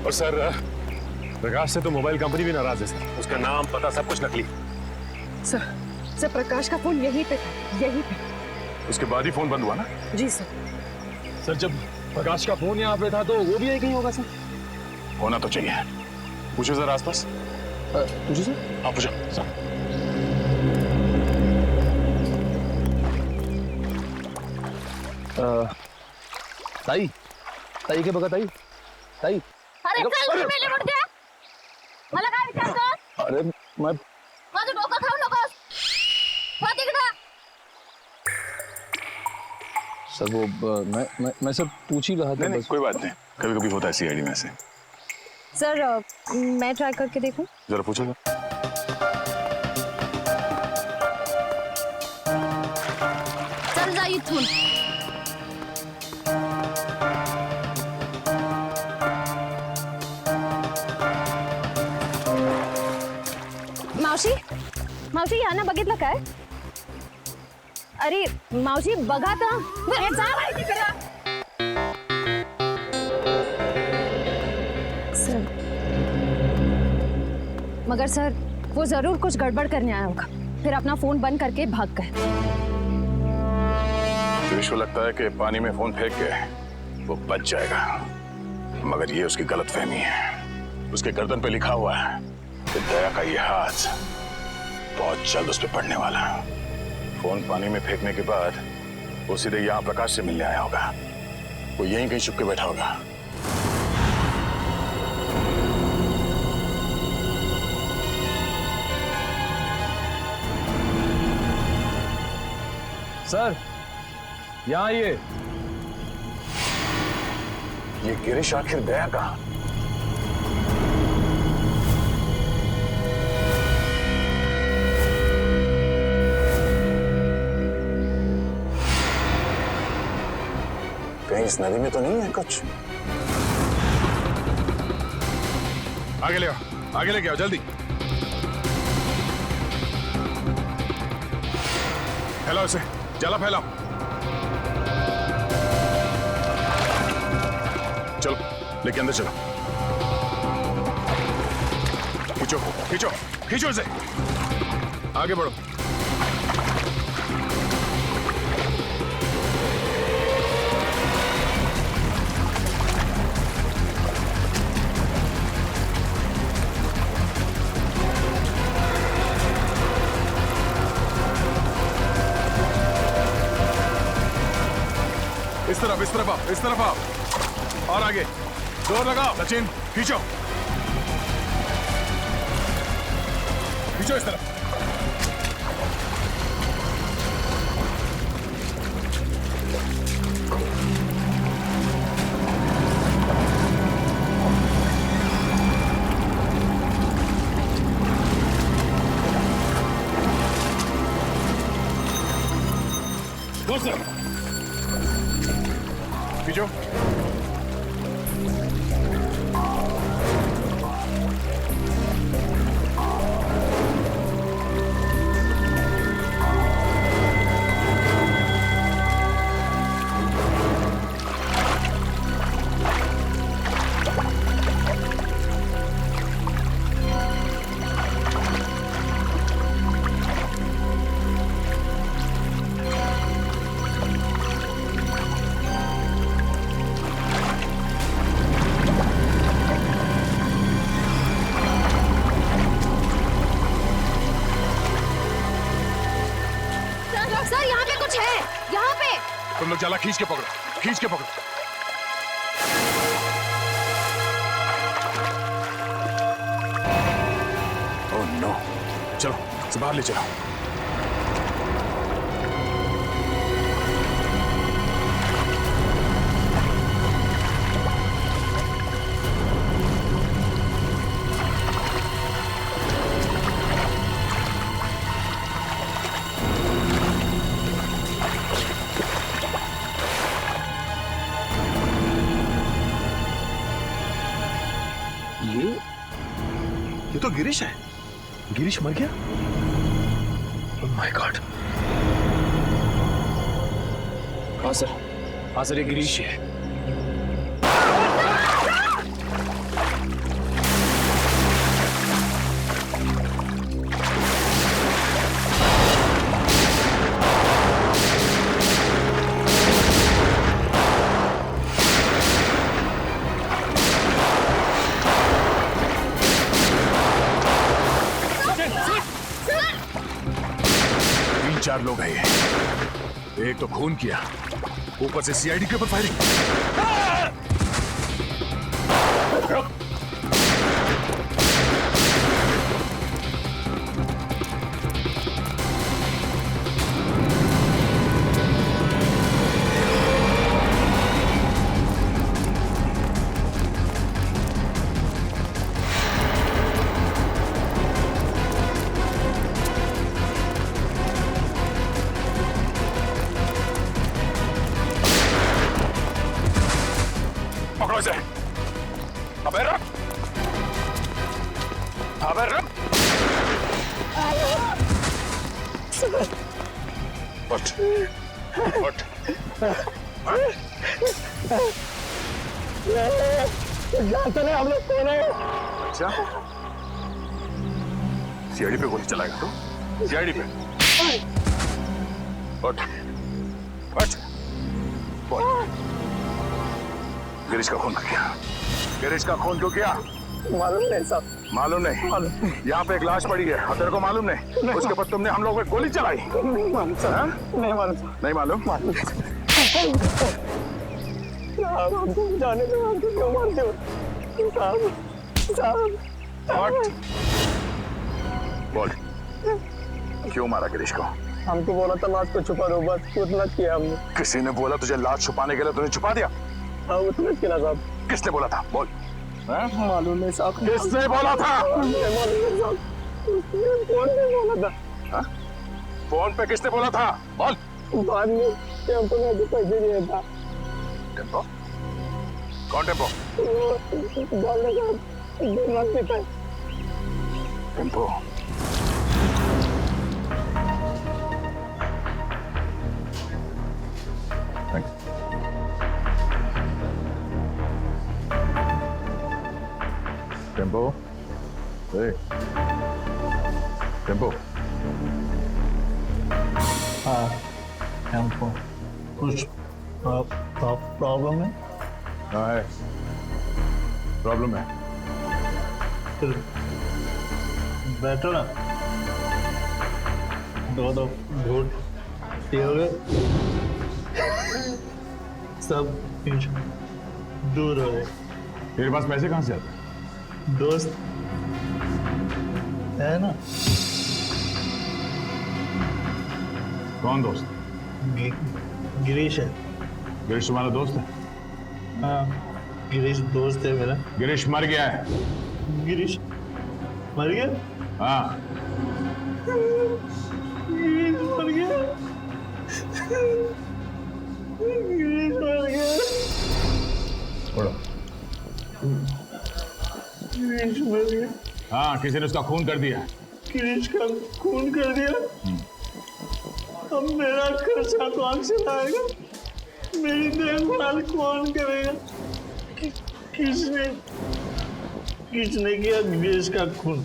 और सर प्रकाश से तो मोबाइल कंपनी भी नाराज है सर। उसका नाम पता सब कुछ नकली। सर प्रकाश का फोन यहीं पे था, यहीं पे। उसके बाद ही फोन बंद हुआ ना? जी सर। सर जब प्रकाश का फोन यहाँ पे था तो वो भी यहीं कहीं होगा सर। होना तो चाहिए। पूछो सर आसपास। पूछो सर। हाँ पूछो सर। ताई ताई के बघा ताई ताई। अरे चल मेले मुड़ गया. मला काय विचारतो? अरे मैं माझं डोकं खाऊ नकोस. हो तिकडं. सर वो मैं सर पूछ ही रहा था। नहीं, कोई बात नहीं, कभी कभी होता है सीआईडी में से। सर मैं ट्राई करके देखूं? जरा पूछो सर। चल जा इथून. मावशी यानं बघितलं काय? अरे मावशी बघा तर. सर मगर सर वो जरूर कुछ गड़बड़ करने आया होगा, फिर अपना फोन बंद करके भाग गए। विश्व लगता है कि पानी में फोन फेंक के वो बच जाएगा, मगर ये उसकी गलतफहमी है। उसके गर्दन पे लिखा हुआ है कि दया का ये हाथ बहुत जल्द उस पर पड़ने वाला। फोन पानी में फेंकने के बाद वो सीधे यहाँ प्रकाश से मिलने आया होगा। वो यहीं कहीं छुप के बैठा होगा। सर यहाँ ये गिरीश आखिर गया कहाँ? कहीं इस नदी में तो नहीं है कुछ? आगे ले आओ, आगे लेके आओ जल्दी। फैलाओ इसे, जाला फैलाओ। चलो लेके अंदर चलो। खींचो खींचो खींचो इसे, आगे बढ़ो। इस तरफ आओ, इस तरफ आओ और आगे जोर लगाओ। सचिन खींचो खींचो इस तरफ। खींचो। सर यहाँ पे कुछ है, यहाँ पे। तुम लोग जाला खींच के पकड़ो, खींच के पकड़ो। ओह नो, चलो इसे बाहर ले चलो। ये तो गिरीश है। गिरीश मर गया? Oh my God. हाँ सर, ये गिरीश है। 4 लोग हैं ये। एक तो खून किया, ऊपर से सीआईडी के ऊपर फायरिंग। पकड़ो इसे। अबे रुक, अबे रुक। उठ, उठ। जानते नहीं हम लोग कौन है। अच्छा, सीआईडी पे गोली चलाएगा तो? सीआईडी पे? उठ, उठ। बोल, गिरीश का खून क्यों किया? गिरीश का खून क्यों किया? मालूम नहीं साहब। मालूम नहीं? यहाँ पे एक लाश पड़ी है और तेरे को मालूम नहीं? उसके बाद तुमने हम लोगों पे गोली चलाई? नहीं मालूम साहब, नहीं मालूम साहब। नहीं मालूम? मालूम साहब, हमको जाने दो, हमको क्यों मारते हो साहब? साहब उठ। बोल, क्यों मारा गिरीश को? हमको बोला था लाश को छुपा दो, बस उतना किया हमने। किसी ने बोला तुझे लाश छुपाने के लिए, तूने छुपा दिया? हाँ उतना किया साहब। किसने बोला था? बोल। मालूम नहीं साहब। किसने बोला था? मालूम नहीं साहब। कौन ने बोला था? हाँ? फोन पे किसने बोला था? बोल। बाद में टेम्पो ने भी पैसे दिया था। टेम्पो? कौन टेम्पो? बोल रहे साहब, 2 लाख देता है। टेम्पो? टेम्पो? ए, टेम्पो? हाँ टेम्पो। कुछ प्रॉब्लम है? हाँ है, प्रॉब्लम है। फिर बैठो ना, 2 घूट पियोगे, सब दूर हो गए। तेरे पास पैसे कहाँ से आते हैं? दोस्त है ना, कौन दोस्त? गिरीश है। गिरीश तुम्हारा दोस्त है? हाँ गिरीश दोस्त है मेरा। गिरीश मर गया है। गिरीश मर गया? हाँ। गिरीश मर गया। गिरीश मर गया। छोड़ो। गिरीश मर गया। हाँ, किसी ने उसका खून कर दिया। गिरीश का खून कर दिया। अब मेरा खर्चा कौन चलाएगा? मेरी देखभाल कौन करेगा? किसने किया गिरीश का खून?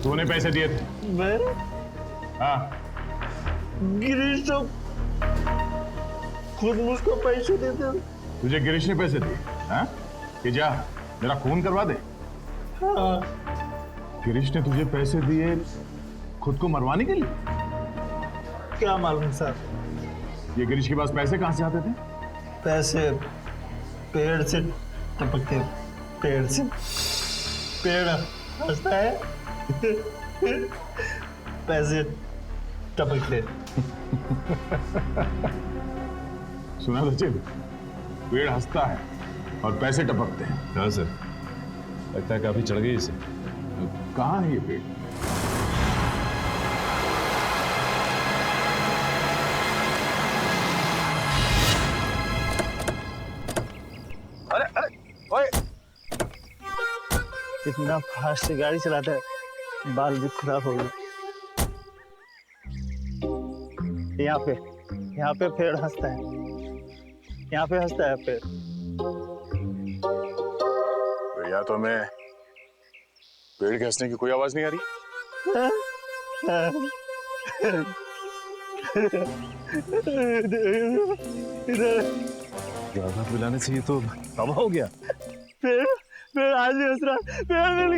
तूने पैसे दिए थे? मैं? हाँ। गिरीश तो खुद मुझको पैसे देते। तुझे गिरीश ने पैसे दिए? हाँ? कि जा मेरा खून करवा दे। हाँ। गिरीश ने तुझे पैसे दिए खुद को मरवाने के लिए? क्या मालूम सर। ये गिरीश के पास पैसे कहाँ से आते थे? पैसे पेड़ से टपकते। पेड़ से पेड़ हंसता है पैसे टपकते। सुना था चिल, पेड़ हंसता है और पैसे टपकते हैं। हाँ सर, लगता है काफी चढ़ गई इसे। कहाँ है ये पेड़? अरे अरे ओए, इतना फास्ट गाड़ी चलाता है, बाल भी खराब हो गए। यहाँ पे पेड़ हंसता है। यहाँ पे हंसता है पेड़। तो या तो हमें पेड़ के हंसने की कोई आवाज नहीं आ रही। ज्यादा पिलाने से ये तो तबाह हो गया। पेड़ आज भी हंस रहा है। पेड़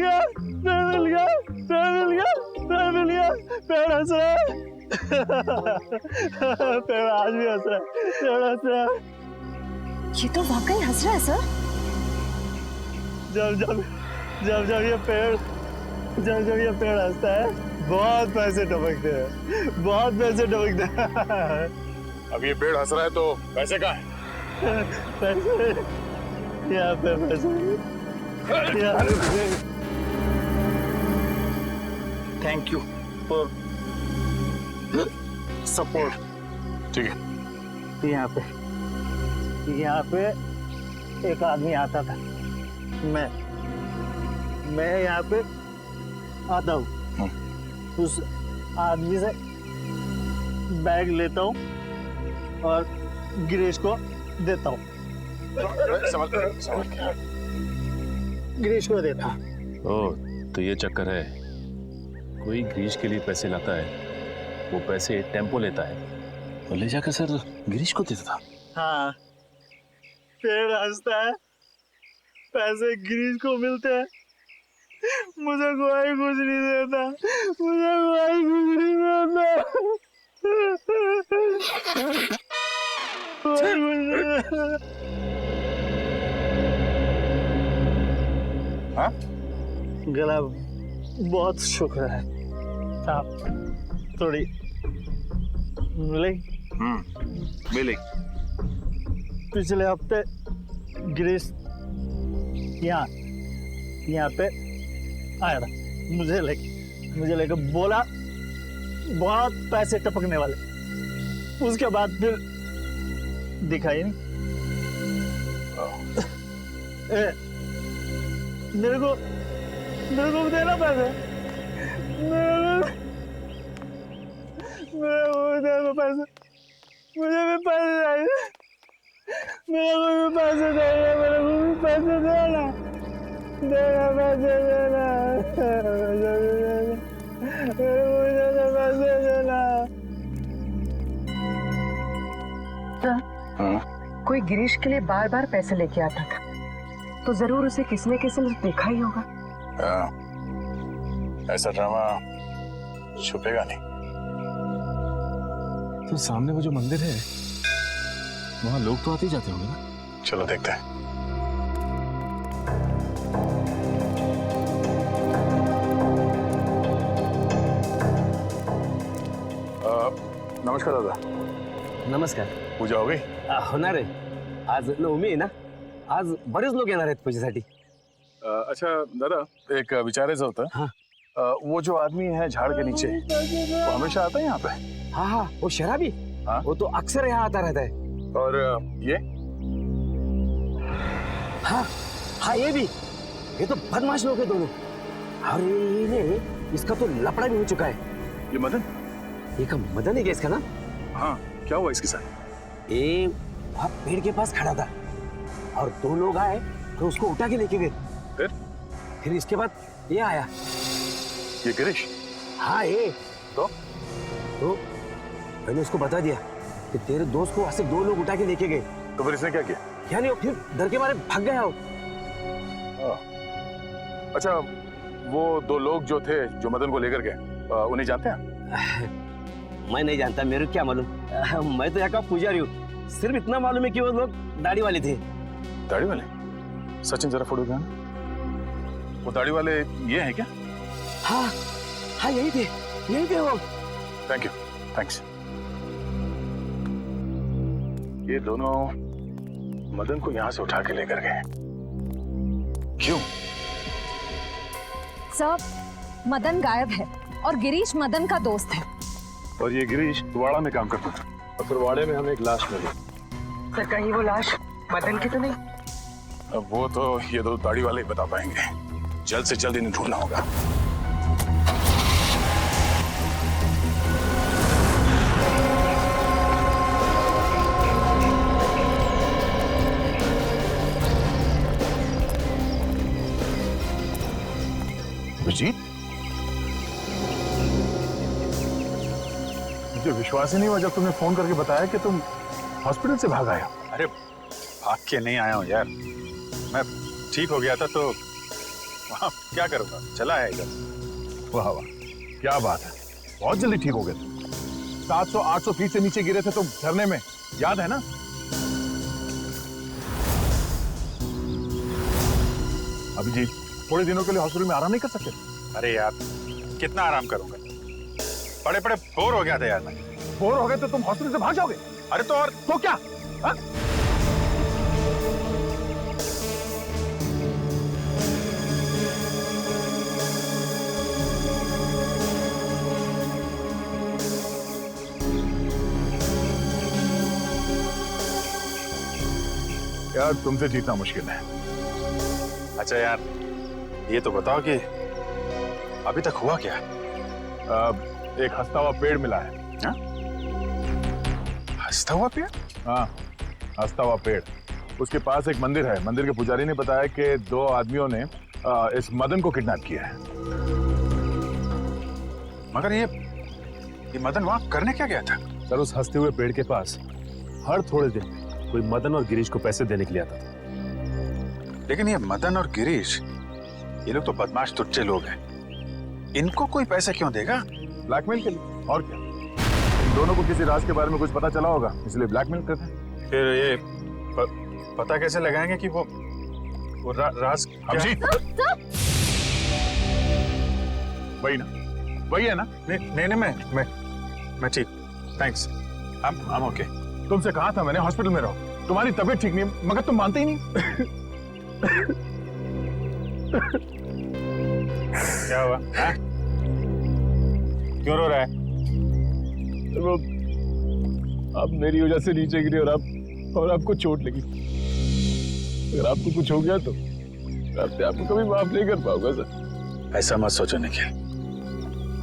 मिल गया। पेड़ हंस रहा है। पेड़ आज भी हंस रहा है, पेड़ हंस रहा है। ये तो वाकई हंस रहा है सर। जब जब जब जब ये पेड़ हंसता है, बहुत पैसे टपकते हैं, बहुत पैसे टपकते हैं। अब ये पेड़ हंस रहा है तो पैसे कहाँ हैं? पैसे यहाँ पे, पैसे यहाँ पे। Thank you for support. ठीक है। यहाँ पे एक आदमी आता था, मैं यहाँ पे आता हूँ, उस आदमी से बैग लेता हूँ और गिरीश को देता हूँ, गिरीश को देता हूँ। ओह, तो ये चक्कर है। कोई गिरीश के लिए पैसे लाता है, वो पैसे टेम्पो लेता है और ले जाकर सर गिरीश को देता था। हाँ, पेड़ हंसता है, पैसे गिरीश को मिलते हैं, मुझे कोई कुछ नहीं देता, मुझे कोई कुछ नहीं देता, कोई कुछ नहीं देता। हाँ? गला बहुत शुक्र है आप थोड़ी मिलेगी। मिलेगी। पिछले हफ्ते गिरीश यहाँ पे आया था, मुझे लेकर बोला बहुत पैसे टपकने वाले। उसके बाद फिर दिखाई नहीं। मेरे को देना पैसे, मेरे को देना पैसे, मुझे भी पैसे चाहिए, मेरे को भी पैसे चाहिए, मेरे को भी पैसे देना, पैसे देना, पैसे देना। कोई गिरीश के लिए बार बार पैसे लेके आता था, तो जरूर उसे किसी न किसी ने देखा ही होगा। ऐसा ड्रामा छुपेगा नहीं। तो सामने वो जो मंदिर है, वहाँ लोग तो आते ही जाते होंगे ना। चलो देखते हैं। नमस्कार दादा। नमस्कार. पूजा हो गई? होणार आहे. आज नवमी आहे ना, आज बरेच लोक येणार आहेत पूजेसाठी. अच्छा दादा, एक विचारायचं होतं. हाँ. वो जो आदमी है झाड़ के नीचे, वो हमेशा आता है यहाँ पे? हाँ हाँ, वो शराबी. हाँ? वो तो अक्सर यहाँ आता रहता है. और ये हाँ हाँ, ये तो बदमाश लोग हैं दोनों. और ये इसका तो लफड़ा भी हो चुका है. ये मदन? ये का मदन है क्या इसका नाम? हाँ, क्या हुआ इसके साथ? ये वहाँ पेड़ के पास खड़ा था और दो लोग आए तो उसको उठा के लेके गए. फिर इसके बाद ये आया. ये गिरीश? हाँ ये तो मैंने उसको बता दिया कि तेरे दोस्त को ऐसे दो लोग उठा के लेके गए. तो फिर इसने क्या किया? क्या नहीं, फिर डर के मारे भाग गया हो. अच्छा, वो दो लोग जो थे जो मदन को लेकर गए, उन्हें जानते हैं? मैं नहीं जानता, मेरे को क्या मालूम. मैं तो यहाँ का पुजारी हूँ. सिर्फ इतना मालूम है कि वो लोग दाढ़ी वाले थे. दाढ़ी वाले? सचिन जरा फोटो दिखाना. वो दाढ़ी वाले ये हैं क्या? हाँ हाँ, यही थे वो. Thank you, thanks. ये दोनों मदन को यहाँ से उठा के लेकर गए. क्यों? सर, मदन गायब है और गिरीश मदन का दोस्त है. और ये गिरीश वाड़ा में काम करता था और फिर वाड़े में हमें एक लाश मिली. सर कहीं वो लाश मदन की तो नहीं? अब वो तो ये दो दाढ़ी वाले ही बता पाएंगे. जल्द से जल्द इन्हें ढूंढना होगा. अभिजीत, मुझे विश्वास ही नहीं हुआ जब तुमने फोन करके बताया कि तुम हॉस्पिटल से भाग आए हो. अरे भाग के नहीं आया हूँ यार, मैं ठीक हो गया था तो वहाँ क्या करूँगा, चला आया इधर. वाह वाह, क्या बात है. बहुत जल्दी ठीक हो गए थे। 700-800 फीट से नीचे गिरे थे तो झरने में, याद है ना? अभिजीत, थोड़े दिनों के लिए हॉस्पिटल में आराम नहीं कर सकते? अरे यार कितना आराम करूंगा, बड़े बड़े बोर हो गया था यार मैं। बोर हो गए तो तुम हॉस्पिटल से भाग जाओगे? अरे तो और तो क्या? हाँ? यार तुमसे जीतना मुश्किल है। अच्छा यार ये तो बताओ कि अभी तक हुआ क्या? एक हंसता हुआ पेड़ मिला है। हंसता हुआ पेड़? हाँ, हंसता हुआ पेड़। उसके पास एक मंदिर है। मंदिर के पुजारी ने बताया कि 2 आदमियों ने इस मदन को किडनैप किया है। मगर ये मदन वहां करने क्या गया था? सर उस हंसते हुए पेड़ के पास हर थोड़े दिन में कोई मदन और गिरीश को पैसे देने के लिए आता था। लेकिन ये मदन और गिरीश, ये लोग तो बदमाश तुच्चे लोग हैं, इनको कोई पैसे क्यों देगा? ब्लैकमेल के लिए, और क्या? इन दोनों को किसी राज के बारे में कुछ पता चला होगा, इसलिए ब्लैकमेल करते हैं। फिर ये पता कैसे लगाएंगे कि वो राज अभिजीत, वही ना, वही है ना? नहीं मैं ठीक, थैंक्स, I'm okay। तुमसे कहा था मैंने हॉस्पिटल में रहो, तुम्हारी तबीयत ठीक नहीं, मगर तुम मानते ही नहीं। क्या हुआ? क्यों रो रहा है? वो आप मेरी वजह से नीचे गिरे और आपको चोट लगी। अगर आपको कुछ हो गया तो मैं आपको कभी माफ नहीं कर पाऊंगा सर। ऐसा मत सोचो निखिल,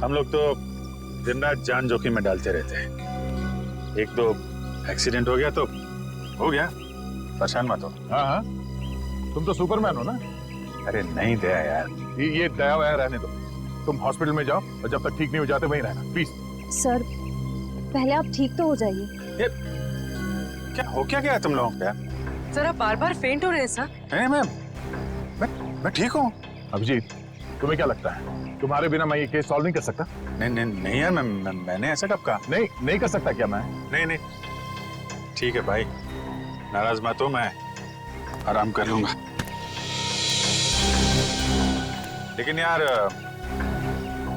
हम लोग तो दिन रात जान जोखिम में डालते रहते हैं। एक दो एक्सीडेंट हो गया तो हो गया, परेशान मत हो। हाँ, तुम तो सुपरमैन हो ना? अरे नहीं दया यार, ये दया वया रहने दो। तुम हॉस्पिटल में जाओ और जब तक ठीक नहीं हो जाते वहीं रहना, प्लीज। सर पहले आप ठीक तो हो जाइए। क्या हो क्या गया तुम लोगों को यार? सर आप बार बार फेंट हो रहे हैं सर। नहीं मैं ठीक हूँ। अभिजीत, तुम्हें क्या लगता है तुम्हारे बिना मैं ये केस सॉल्व नहीं कर सकता? नहीं यार, मैंने ऐसा कब कहा? नहीं कर सकता क्या मैं? नहीं ठीक है भाई, नाराज मत हो, मैं आराम कर लूंगा। लेकिन यार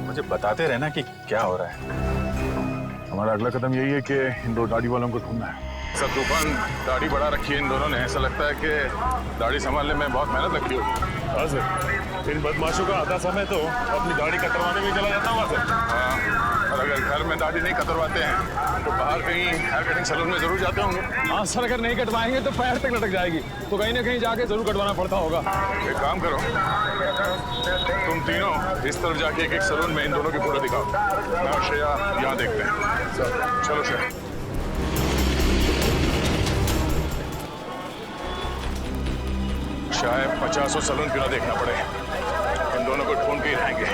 मुझे बताते रहना कि क्या हो रहा है। हमारा अगला कदम यही है कि इन 2 दाढ़ी वालों को ढूंढना है। सब तूफान दाढ़ी बढ़ा रखी है इन दोनों ने, ऐसा लगता है कि दाढ़ी संभालने में बहुत मेहनत लगती होगी। हाँ सर, इन बदमाशों का आधा समय तो अपनी दाढ़ी कतरवाने में चला जाता होगा सर। हाँ, और अगर घर में दाढ़ी नहीं कतरवाते हैं तो बाहर कहीं हेयर कटिंग सैलून में जरूर जाते होंगे। हाँ सर, अगर नहीं कटवाएंगे तो पैर तक लटक जाएगी, तो कहीं ना कहीं जाके जरूर कटवाना पड़ता होगा। एक काम करो, तुम तीनों इस तरफ जाके एक सैलून में इन दोनों की फोटो दिखाओ। मैं और श्रेया यहाँ देखते हैं। चलो श्रेया। शायद 50 सैलून क्यों ना देखना पड़े, इन दोनों को ढूंढ के ही रहेंगे।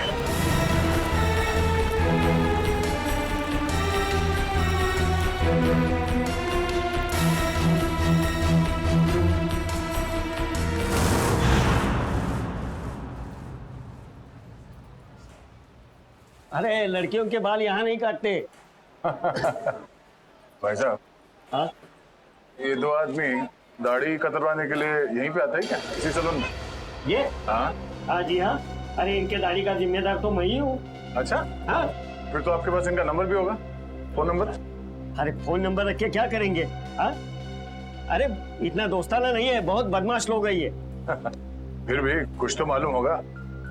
अरे लड़कियों के बाल यहाँ नहीं काटते। भाई साहब, हाँ? ये 2 आदमी दाढ़ी कतरवाने के लिए यहीं पे आते हैं क्या, इसी सैलून में? ये? हाँ। हाँ जी हाँ। अरे इनके दाढ़ी का जिम्मेदार तो मैं ही हूँ। अच्छा, हाँ। फिर तो आपके पास इनका नंबर भी होगा, फोन नंबर? अरे फोन नंबर रख के क्या करेंगे? हाँ? अरे इतना दोस्ताना नहीं है, बहुत बदमाश लोग है ये। फिर भी कुछ तो मालूम होगा,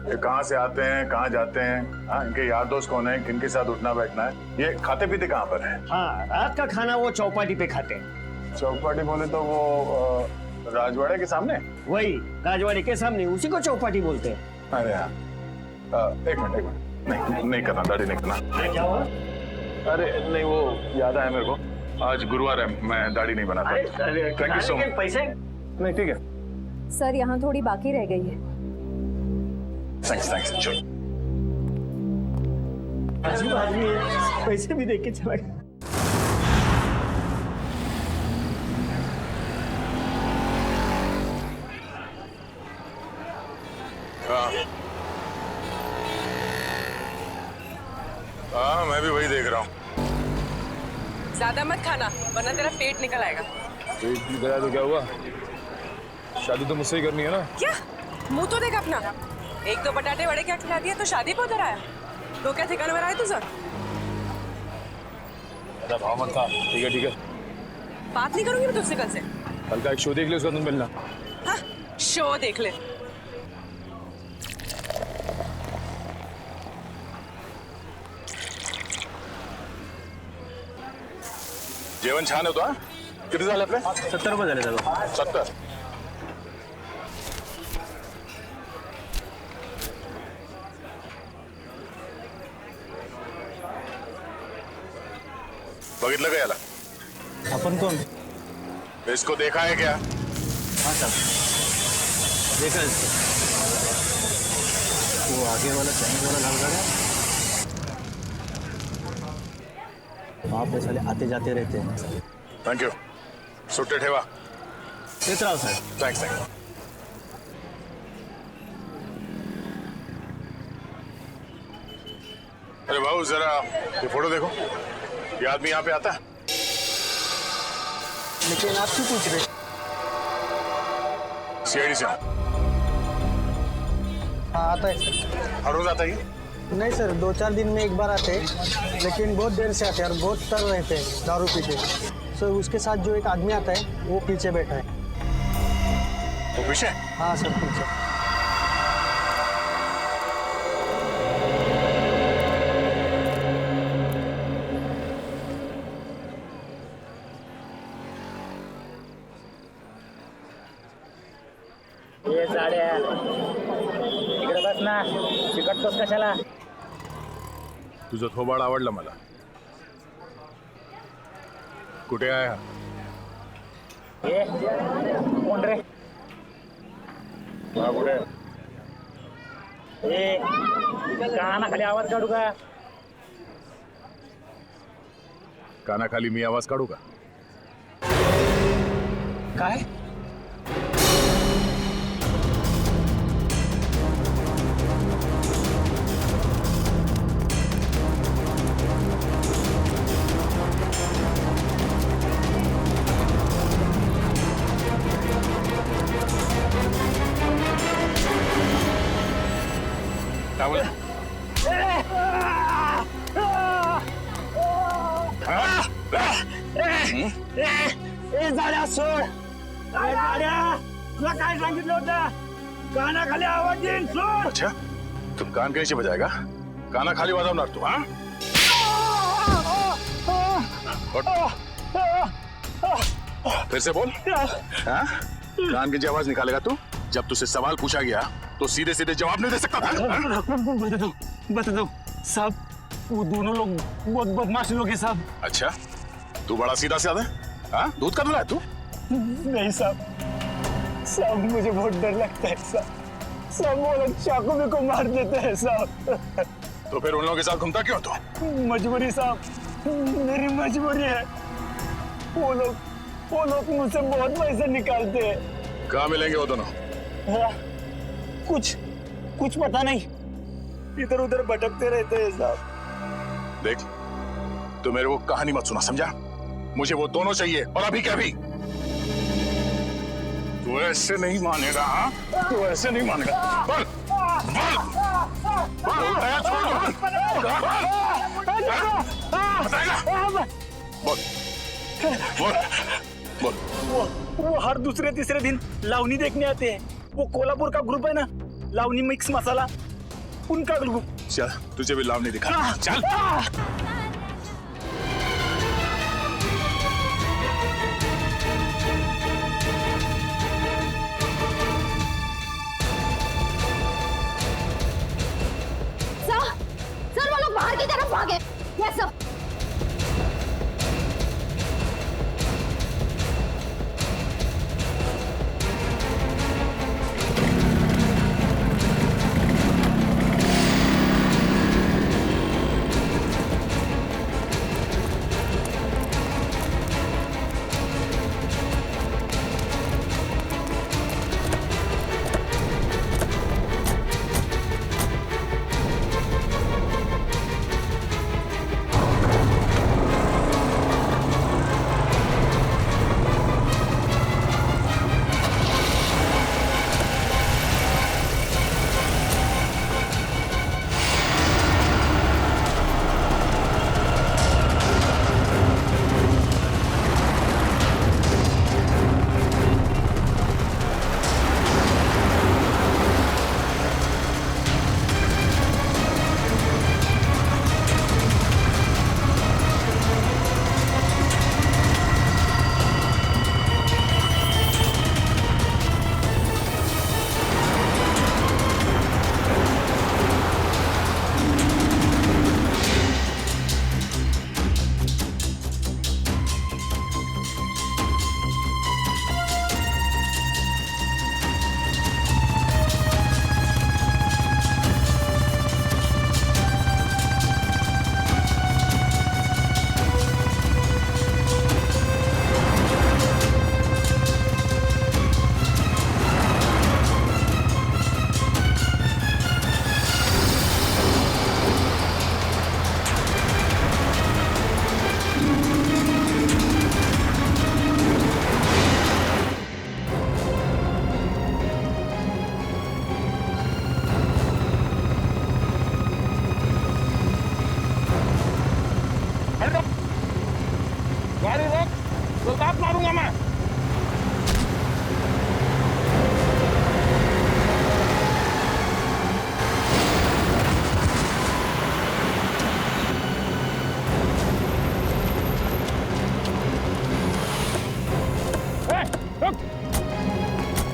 ये कहाँ से आते हैं, कहाँ जाते हैं, हाँ, इनके यार दोस्त कौन है, किनके साथ उठना बैठना है, ये खाते पीते कहाँ पर है? हाँ, रात का खाना वो चौपाटी पे खाते हैं। चौपाटी बोले तो वो राजवाड़े के सामने? वही राजवाड़ी के सामने, उसी को चौपाटी बोलते हैं। अरे हाँ, एक मिनट नहीं करना, दाढ़ी नहीं करना। अरे क्या हुआ? अरे नहीं, वो याद आया मेरे को, आज गुरुवार है, मैं दाढ़ी नहीं बनाता। Thank you so much. पैसे? नहीं ठीक है, सर यहाँ थोड़ी बाकी रह गई है। थैंक्स चलो। अजीब आदमी है, पैसे भी देख के चला गया। हाँ, मैं भी ज्यादा मत खाना वरना तेरा पेट निकल आएगा। पेट निकला तो क्या हुआ? शादी तो मुझसे ही करनी है ना। क्या मुंह तो देख अपना। एक तो बटाटे वड़े क्या खिला दिया तो शादी पे उधर आया। तो क्या ठिकाने में आया तुझे? भाव मत खा। ठीक है ठीक है, बात नहीं करूंगी मैं तुझसे कल से। कल का एक शो देख ले, उसका तुम मिलना। हाँ शो देख ले। जेवण छान होतं हा? किती झाले आपले? 70 रुपये झाले दादा. 70. बघितलं का याला? अपन कौन? इसको देखा है क्या? हाँ साहब देखा इसको. वो आगे वाला चाइनीज वाला लाल गाड़ा है, वहाँ पे साले आते जाते रहते हैं. Thank you. सुट्टे ठेवा. देख रहा हूँ सर. Thanks thanks. अरे बाबू जरा ये फोटो देखो. ये आदमी यहाँ पे आता है? लेकिन आप क्यों पूछ रहे? सीआईडी से हूँ. हाँ आता है सर. हर रोज आता है ये? नहीं सर 2-4 दिन में एक बार आते हैं, लेकिन बहुत देर से आते हैं और बहुत तर रहते हैं दारू पी के. सर उसके साथ जो एक आदमी आता है वो पीछे बैठा है. वो पीछे? हाँ सर पीछे. ये साड्या इकडे बस ना. चिकटतोस कशाला? तुझं थोबाड आवडलं मला. कुठे आहे हा? ये कोण रे? हा कुठे? ए कानाखाली आवाज काढू का? कानाखाली मी आवाज काढू का? काय? काय बोला? ए झाड्या सोड. काय झाड्या तुला काय सांगितलं होतं? कानाखाली आवाज येईल सोड. अच्छा तू कान कैसे बजाएगा? काना खाली वाजवणार तू? हा फिर से बोल. हाँ? कान की आवाज निकालेगा तू? जब तुझसे सवाल पूछा गया तो सीधे सीधे जवाब नहीं दे सकता था? बता दो साहब, वो दोनों लोग बहुत बदमाश लोग हैं साहब. अच्छा तू बड़ा सीधा साधा है? हाँ? दूध का धुला है तू? नहीं साहब, साहब मुझे बहुत डर लगता है साहब. सब वो लोग चाकू में को मार देते हैं साहब. तो फिर उन लोगों के साथ घूमता क्यों तू? मजबूरी साहब, मेरी मजबूरी है. वो लोग मुझसे बहुत पैसे निकालते हैं. कहाँ मिलेंगे वो दोनों? हाँ, कुछ पता नहीं. इधर उधर भटकते रहते हैं साहब. देख तू मेरे को कहानी मत सुना, समझा? मुझे वो दोनों चाहिए और अभी क्या भी. तू ऐसे नहीं मानेगा. हाँ? तू ऐसे नहीं मानेगा. बोल बोल बोल. बताएगा? बोल बोल बोल. वो हर दूसरे तीसरे दिन लावनी देखने आते हैं. वो कोल्हापुर का ग्रुप है ना, लावनी मिक्स मसाला, उनका ग्रुप. चल तुझे भी लावनी दिखा. चल. सर वो लोग बाहर की तरफ भागे. Yes sir.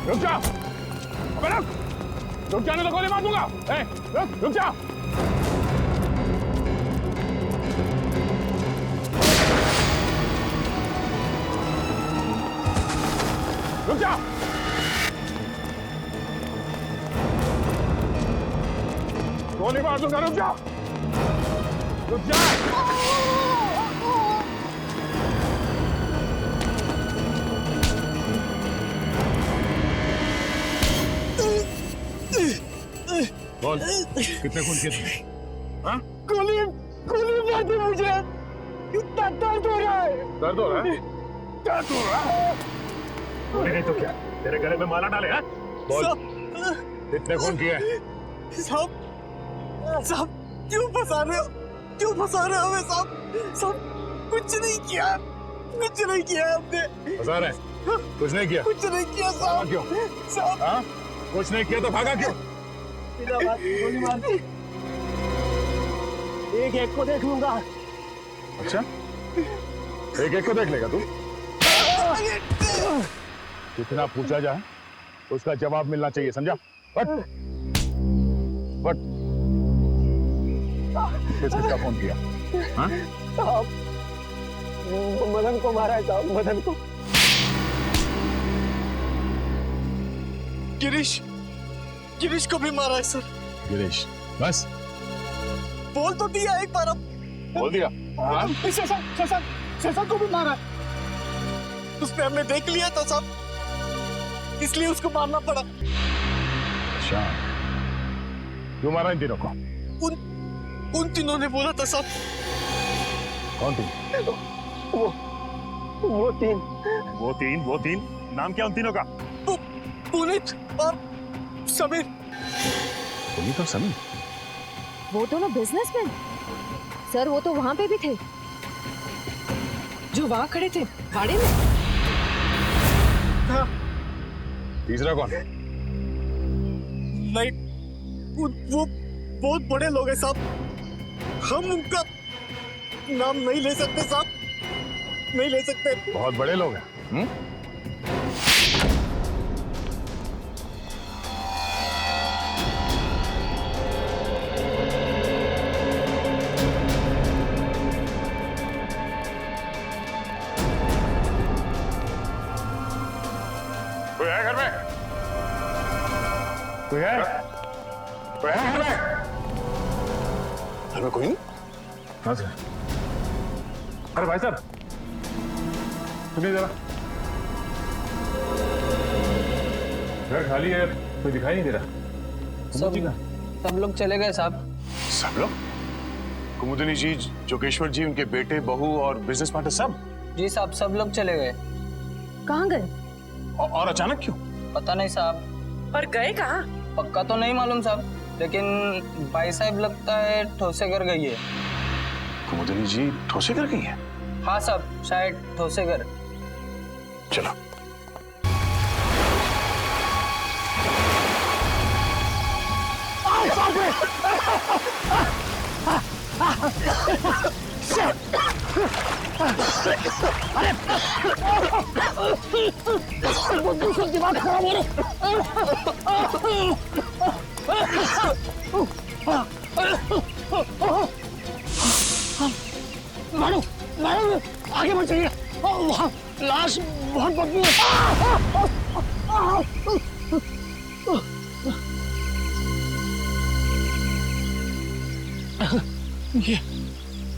रुक जा, अबे रुक जाने तो गोली मार दूंगा। रुक जा। रुक जा। गोली मार दूंगा, रुक जा। रुक जा। बोल, कितने खून किए थे? हाँ? गोली मार दी मुझे। इतना दर्द हो रहा है। दर्द हो रहा है? दर्द हो रहा है? गोली नहीं तो क्या? तेरे गले में माला डाले हैं? बोल, कितने खून किए? साहब क्यों फंसा रहे हो? क्यों फंसा रहे हो हमें साहब? कुछ नहीं किया हमने। फंसा रहे? कुछ नहीं किया? कुछ नहीं किया साहब। क्यों? साहब हाँ? कुछ नहीं किया तो भागा क्यों? बिना बात गोली मार दी। एक को देख लूंगा। अच्छा, एक को देख लेगा तू? जितना पूछा जाए उसका जवाब मिलना चाहिए, समझा? बट किसका फोन किया? हाँ? साहब मदन को मारा है साहब, मदन को। गिरीश को भी मारा है सर। गिरीश, बस बोल तो दिया एक बार। अब बोल दिया। हाँ? शशांक को भी मारा है। उसने हमने देख लिया था साहब, इसलिए उसको मारना पड़ा। अच्छा, क्यों मारा इन तीनों को? उन तीनों ने बोला था साहब। कौन तीन? वो तीन। नाम क्या उन तीनों का? पुनीत और समीर। पुनीत और समीर? वो दोनों बिजनेसमैन। सर वो तो वहां पे भी थे जो वहां खड़े थे भाड़े में। हाँ। तीसरा कौन? नहीं, वो बहुत बड़े लोग हैं साहब, हम उनका नाम नहीं ले सकते साहब, नहीं ले सकते। बहुत बड़े लोग हैं। कोई है घर में? कोई है घर में? घर में कोई नहीं? हाँ सर। अरे भाई साहब, सुनिए जरा, घर खाली है, कोई दिखाई नहीं दे रहा। सब लोग चले गए साहब। सब लोग? कुमुदिनी जी, जोगेश्वर जी, उनके बेटे, बहू और बिजनेस पार्टनर सब? जी साहब, सब लोग चले गए। कहाँ गए? और अचानक क्यों? पता नहीं साहब। पर गए कहाँ? पक्का तो नहीं मालूम साहब, लेकिन भाई साहब लगता है ठोसेगर गई है। कुमुदिनी जी ठोसेगर गई है? हाँ साहब, शायद ठोसेगर। चलो। दिमाग खराब हो रहा। मारो आगे बढ़ जाइए, वहाँ लाश बहुत बदबू है।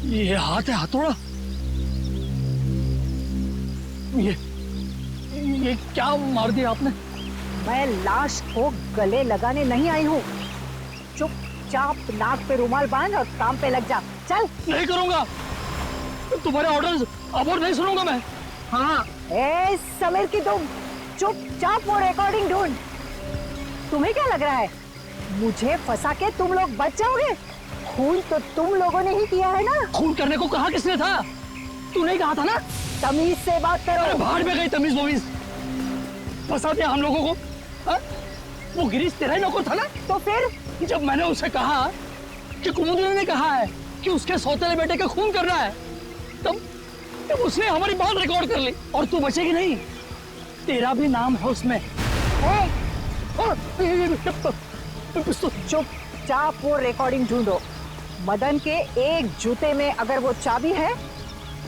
ये हाथ है हथौड़ा। ये क्या मार दिया आपने? मैं लाश को गले लगाने नहीं आई हूँ। चुपचाप नाक पे रुमाल बांध और काम पे लग जा। चल। नहीं करूंगा, तुम्हारे ऑर्डर्स अब और नहीं सुनूंगा मैं। हाँ, ए समीर की तुम चुपचाप वो रिकॉर्डिंग ढूंढ। तुम्हें क्या लग रहा है मुझे फंसा के तुम लोग बच जाओगे? खून तो तुम लोगों ने ही किया है ना। खून करने को कहा किसने था? तूने कहा था ना। तमीज से बात करो। अरे बाहर में गई तमीज वमीज, फंसा दिया हम लोगों को। हा? वो गिरीश तेरा ही नौकर था ना। तो फिर जब मैंने उसे कहा कि कुमुदिनी ने कहा है कि उसके सौतेले बेटे का खून करना है, तब उसने हमारी बात रिकॉर्ड कर ली। और तू बचेगी नहीं, तेरा भी नाम है उसमें। चुपचाप वो रिकॉर्डिंग ढूंढो। मदन के एक जूते में अगर वो चाबी है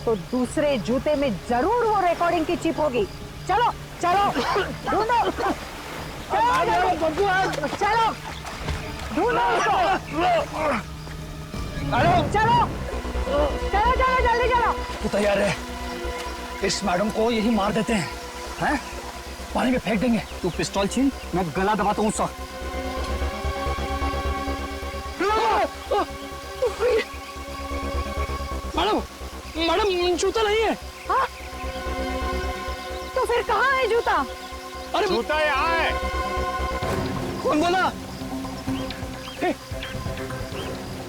तो दूसरे जूते में जरूर वो रिकॉर्डिंग की चिप होगी। चलो चलो ढूंढो, चलो ढूंढो उसको। चलो चलो चलो जल्दी चलो। तू तैयार है? इस मैडम को यही मार देते हैं, हैं? पानी में फेंक देंगे। तू पिस्तौल छीन, मैं गला दबाता हूँ उसका। मैडम मैडम जूता नहीं है। हाँ? तो फिर कहाँ है जूता? अरे जूता यहाँ है। कौन बोला?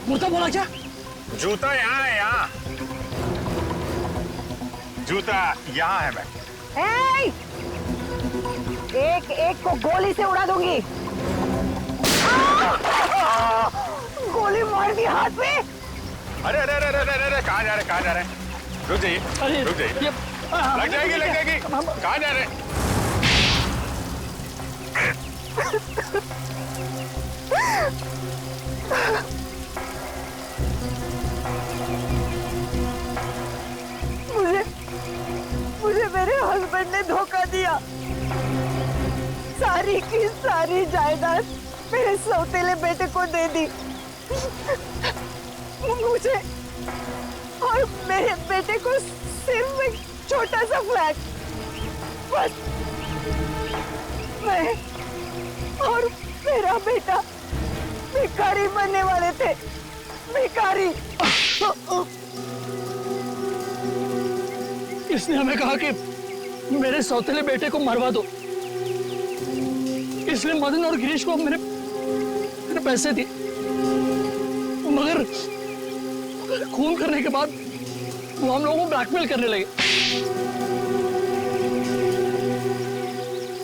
मुर्दा बोला क्या? जूता यहाँ है, यहाँ। जूता यहाँ है। मैं एक एक को गोली से उड़ा दूंगी। गोली मार दी हाथ में। अरे अरे अरे अरे अरे कहाँ जा रहे, कहाँ जा रहे? रुक जाइए, रुक जाइए। लग जाएगी, लग जाएगी। कहाँ जा रहे? मुझे मेरे हस्बैंड ने धोखा दिया। सारी की सारी जायदाद मेरे सौतेले बेटे को दे दी। मुझे और मेरे बेटे को सिर्फ एक छोटा सा फ्लैट। बस मैं और मेरा बेटा भिखारी बनने वाले थे। भिखारी। इसने हमें कहा कि मेरे सौतेले बेटे को मरवा दो, इसलिए मदन और गिरीश को मैंने पैसे दिए। मगर खून करने के बाद वो हम लोगों को ब्लैकमेल करने लगे।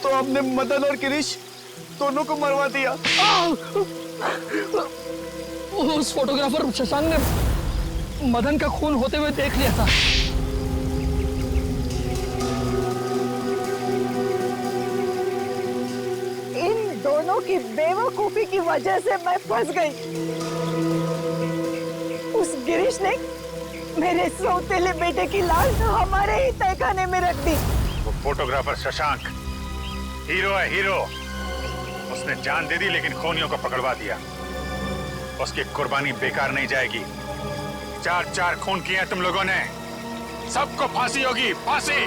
तो आपने मदन और गिरीश दोनों को मरवा दिया। उस फोटोग्राफर शशांक ने मदन का खून होते हुए देख लिया था। इन दोनों की बेवकूफी की वजह से मैं फंस गई। उस गिरीश ने मेरे सौतेले बेटे की लाश हमारे ही तहखाने में रख दी। वो फोटोग्राफर शशांक हीरो है, हीरो। उसने जान दे दी लेकिन खूनियों को पकड़वा दिया। उसकी कुर्बानी बेकार नहीं जाएगी। 4-4 खून किए हैं तुम लोगों ने, सबको फांसी होगी, फांसी।